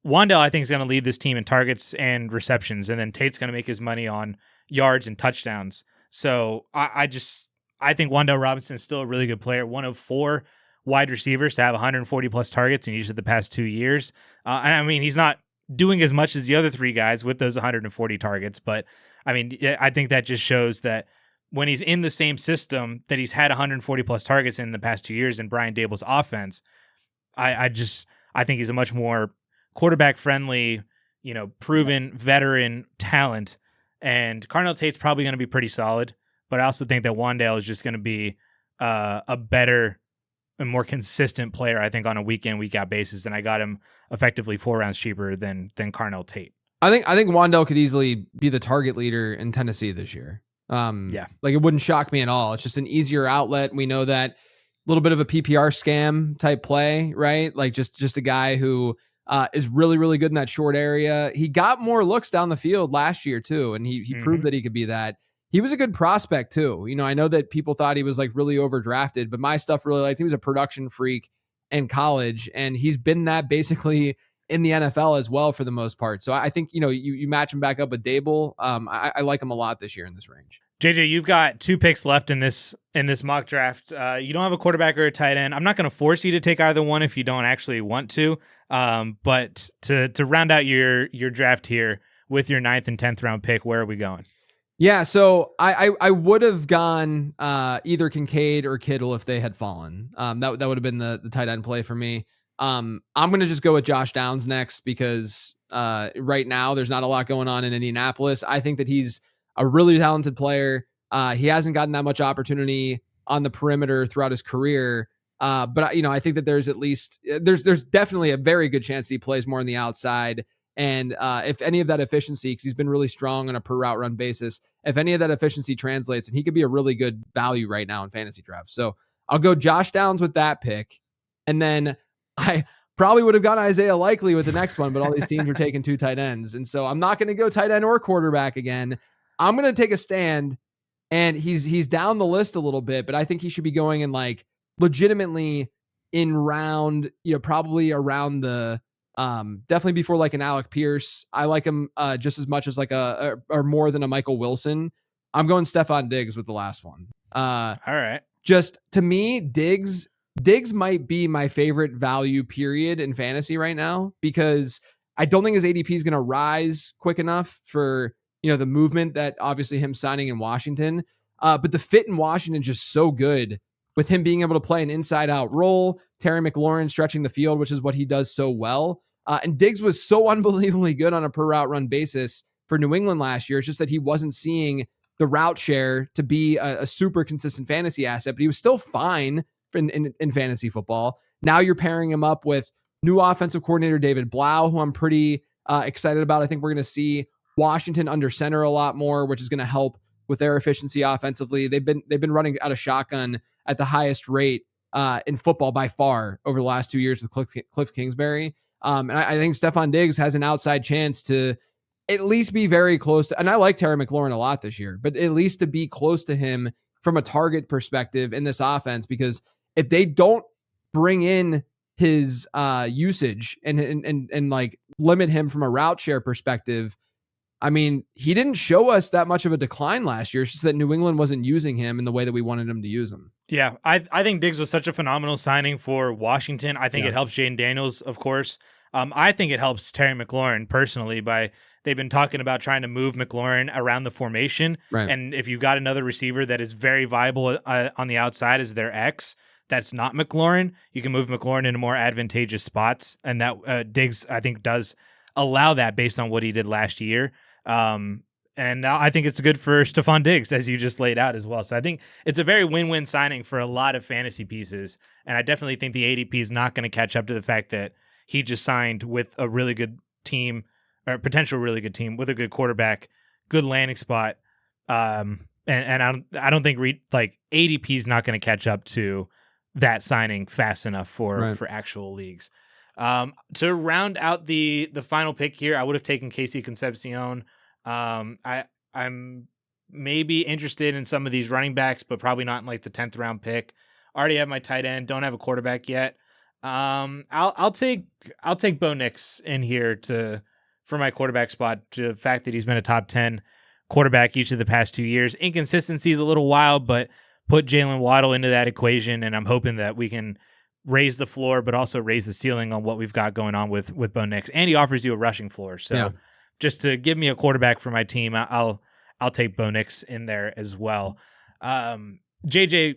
Wan'Dale, I think, is going to lead this team in targets and receptions, and then Tate's going to make his money on yards and touchdowns. So I think Wan'Dale Robinson is still a really good player, one of 4 wide receivers to have 140 plus targets in each of the past 2 years. And I mean, he's not doing as much as the other 3 guys with those 140 targets, but I mean, I think that just shows that when he's in the same system that he's had 140 plus targets in the past 2 years in Brian Dable's offense, I think he's a much more quarterback friendly, proven veteran talent. And Carnell Tate's probably going to be pretty solid, but I also think that Wan'Dale is just going to be a better and more consistent player, I think, on a week in, week out basis. And I got him effectively 4 rounds cheaper than Carnell Tate. I think Wan'Dale could easily be the target leader in Tennessee this year. Like it wouldn't shock me at all. It's just an easier outlet. We know that a little bit of a PPR scam type play, right? Like just a guy who is really, really good in that short area. He got more looks down the field last year too, and he proved that he could be that. He was a good prospect too. I know that people thought he was like really overdrafted, but my stuff really liked. He was a production freak in college, and he's been that basically in the NFL as well for the most part. So I think, you match him back up with Dable. I like him a lot this year in this range. JJ, you've got 2 picks left in this mock draft. You don't have a quarterback or a tight end. I'm not going to force you to take either one if you don't actually want to. But to round out your draft here with your 9th and 10th round pick, where are we going? Yeah, so I would have gone either Kincaid or Kittle if they had fallen. That would have been the tight end play for me. I'm going to just go with Josh Downs next because right now there's not a lot going on in Indianapolis. I think that he's a really talented player. He hasn't gotten that much opportunity on the perimeter throughout his career. But I think that there's at least there's definitely a very good chance he plays more on the outside. And if any of that efficiency, because he's been really strong on a per route run basis, if any of that efficiency translates, and he could be a really good value right now in fantasy drafts. So I'll go Josh Downs with that pick. And then I probably would have gone Isaiah Likely with the next one, but all these teams are taking 2 tight ends. And so I'm not going to go tight end or quarterback again. I'm going to take a stand, and he's down the list a little bit, but I think he should be going in like legitimately in round, probably around the definitely before like an Alec Pierce. I like him just as much as like or more than a Michael Wilson. I'm going Stephon Diggs with the last one. All right. Just to me, Diggs might be my favorite value period in fantasy right now, because I don't think his ADP is going to rise quick enough for, the movement that obviously him signing in Washington. But the fit in Washington is just so good with him being able to play an inside out role, Terry McLaurin stretching the field, which is what he does so well. And Diggs was so unbelievably good on a per route run basis for New England last year. It's just that he wasn't seeing the route share to be a super consistent fantasy asset, but he was still fine in fantasy football. Now you're pairing him up with new offensive coordinator David Blau, who I'm pretty excited about. I think we're going to see Washington under center a lot more, which is going to help with their efficiency offensively. They've been running out of shotgun at the highest rate in football by far over the last 2 years with Cliff Kingsbury. And I think Stephon Diggs has an outside chance to at least be very close to, and I like Terry McLaurin a lot this year, but at least to be close to him from a target perspective in this offense, because if they don't bring in his usage and like limit him from a route share perspective, I mean, he didn't show us that much of a decline last year. It's just that New England wasn't using him in the way that we wanted him to use him. Yeah, I think Diggs was such a phenomenal signing for Washington. I think it helps Jane Daniels, of course. I think it helps Terry McLaurin personally they've been talking about trying to move McLaurin around the formation. Right. And if you've got another receiver that is very viable on the outside as their X, that's not McLaurin, you can move McLaurin into more advantageous spots. And that Diggs, I think, does allow that based on what he did last year. And now I think it's good for Stephon Diggs, as you just laid out as well. So I think it's a very win-win signing for a lot of fantasy pieces. And I definitely think the ADP is not going to catch up to the fact that he just signed with a really good team or potential really good team with a good quarterback, good landing spot. And I don't think ADP is not going to catch up to that signing fast enough for actual leagues. To round out the final pick here, I would have taken Casey Concepcion. I'm maybe interested in some of these running backs, but probably not in like the 10th round pick. Already have my tight end. Don't have a quarterback yet. I'll take Bo Nix in here for my quarterback spot. To the fact that he's been a top 10 quarterback each of the past 2 years. Inconsistency is a little wild, but put Jalen Waddle into that equation, and I'm hoping that we can raise the floor, but also raise the ceiling on what we've got going on with Bo Nix. And he offers you a rushing floor. So just to give me a quarterback for my team, I'll take Bo Nix in there as well. JJ,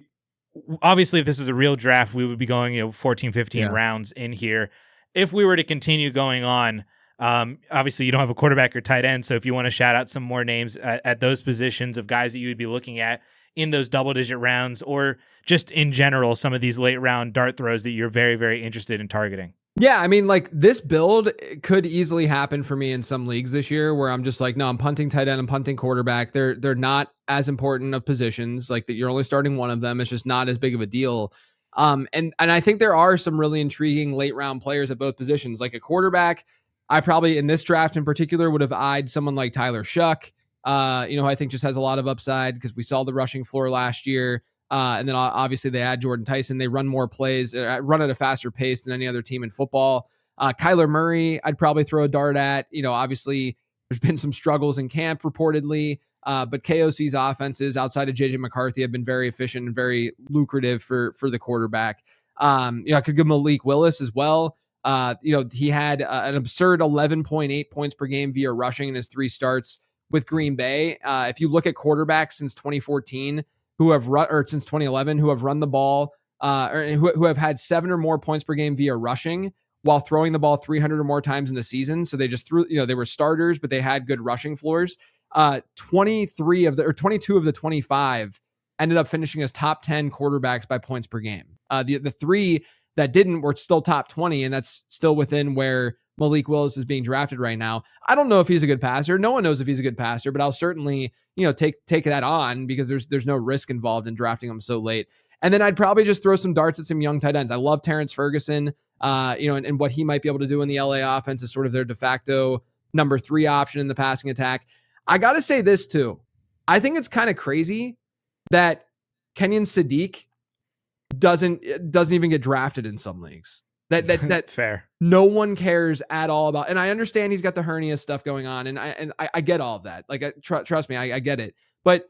obviously, if this is a real draft, we would be going 14, 15 rounds in here. If we were to continue going on, obviously you don't have a quarterback or tight end, so if you want to shout out some more names at those positions of guys that you would be looking at in those double-digit rounds, or just in general, some of these late-round dart throws that you're very, very interested in targeting. Yeah, I mean, like, this build could easily happen for me in some leagues this year where I'm just like, no, I'm punting tight end, I'm punting quarterback. They're not as important of positions. Like, that you're only starting one of them. It's just not as big of a deal. And I think there are some really intriguing late-round players at both positions. Like a quarterback, I probably, in this draft in particular, would have eyed someone like Tyler Shuck, who I think just has a lot of upside because we saw the rushing floor last year. And then obviously they add Jordan Tyson. They run more plays, run at a faster pace than any other team in football. Kyler Murray, I'd probably throw a dart at. Obviously there's been some struggles in camp reportedly, but KOC's offenses outside of JJ McCarthy have been very efficient and very lucrative for the quarterback. I could give Malik Willis as well. He had an absurd 11.8 points per game via rushing in his 3 starts with Green Bay. If you look at quarterbacks since 2014 since 2011 who have run the ball or who have had 7 or more points per game via rushing while throwing the ball 300 or more times in the season. So they just threw, they were starters, but they had good rushing floors. 22 of the 25 ended up finishing as top 10 quarterbacks by points per game. The 3 that didn't were still top 20, and that's still within where Malik Willis is being drafted right now. I don't know if he's a good passer. No one knows if he's a good passer, but I'll certainly, take that on because there's no risk involved in drafting him so late. And then I'd probably just throw some darts at some young tight ends. I love Terrence Ferguson, and what he might be able to do in the LA offense is sort of their de facto number 3 option in the passing attack. I got to say this too. I think it's kind of crazy that Kenyon Sadiq doesn't even get drafted in some leagues. That fair. No one cares at all about. And I understand he's got the hernia stuff going on, and I get all of that. Like, trust me, I get it. But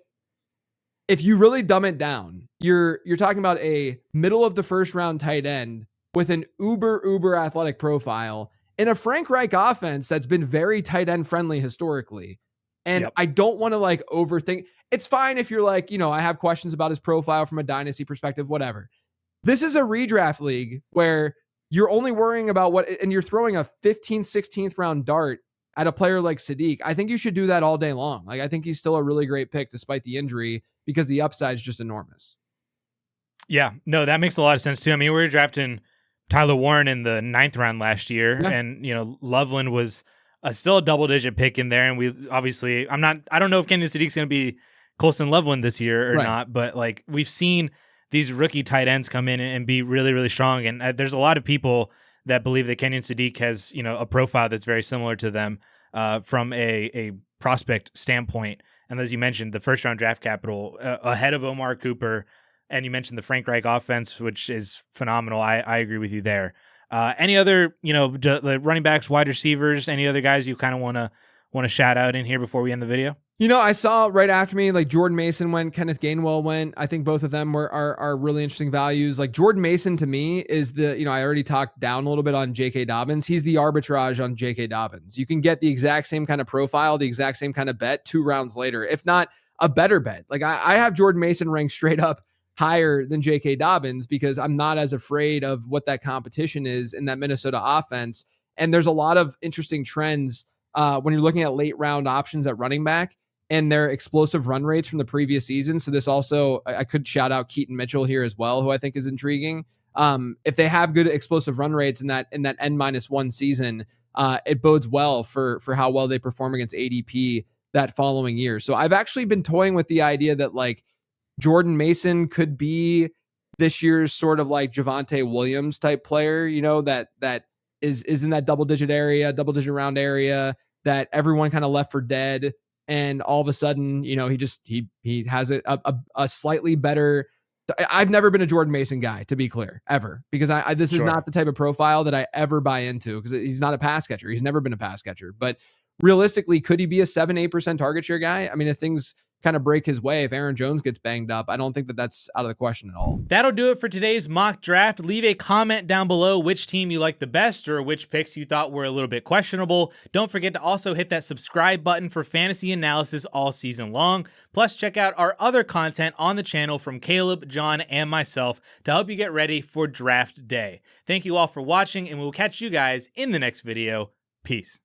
if you really dumb it down, you're talking about a middle of the first round tight end with an uber athletic profile in a Frank Reich offense that's been very tight end friendly historically. And I don't want to overthink. It's fine if you're I have questions about his profile from a dynasty perspective, whatever. This is a redraft league where you're only worrying about and you're throwing a 15th, 16th round dart at a player like Sadiq. I think you should do that all day long. I think he's still a really great pick despite the injury because the upside is just enormous. Yeah, no, that makes a lot of sense too. I mean, we were drafting Tyler Warren in the 9th round last year, and Loveland was still a double-digit pick in there. And we obviously, I don't know if Kenyon Sadiq's going to be Colson Loveland this year or not, but we've seen these rookie tight ends come in and be really, really strong. And there's a lot of people that believe that Kenyon Sadiq has, a profile that's very similar to them from a prospect standpoint. And as you mentioned, the first round draft capital ahead of Omar Cooper. And you mentioned the Frank Reich offense, which is phenomenal. I agree with you there. Any other, the running backs, wide receivers, any other guys you kind of want to shout out in here before we end the video? I saw right after me, Jordan Mason went, Kenneth Gainwell went. I think both of them are really interesting values. Jordan Mason to me is I already talked down a little bit on J.K. Dobbins. He's the arbitrage on J.K. Dobbins. You can get the exact same kind of profile, the exact same kind of bet 2 rounds later, if not a better bet. I have Jordan Mason ranked straight up higher than J.K. Dobbins because I'm not as afraid of what that competition is in that Minnesota offense. And there's a lot of interesting trends when you're looking at late round options at running back and their explosive run rates from the previous season. So this also, I could shout out Keaton Mitchell here as well, who I think is intriguing. If they have good explosive run rates in that N-1 season, it bodes well for how well they perform against ADP that following year. So I've actually been toying with the idea that like Jordan Mason could be this year's sort of like Javonte Williams type player, you know, that is in that double digit round area that everyone kind of left for dead. And all of a sudden, you know, he has a slightly better. I've never been a Jordan Mason guy, to be clear, ever, because this is not the type of profile that I ever buy into, because he's not a pass catcher. He's never been a pass catcher. But realistically, could he be a 7-8% target share guy? I mean, if things kind of break his way, if Aaron Jones gets banged up, I don't think that that's out of the question at all. That'll do it for today's mock draft. Leave a comment down below which team you like the best or which picks you thought were a little bit questionable. Don't forget to also hit that subscribe button for fantasy analysis all season long. Plus, check out our other content on the channel from Caleb, John, and myself to help you get ready for draft day. Thank you all for watching, and we'll catch you guys in the next video. Peace.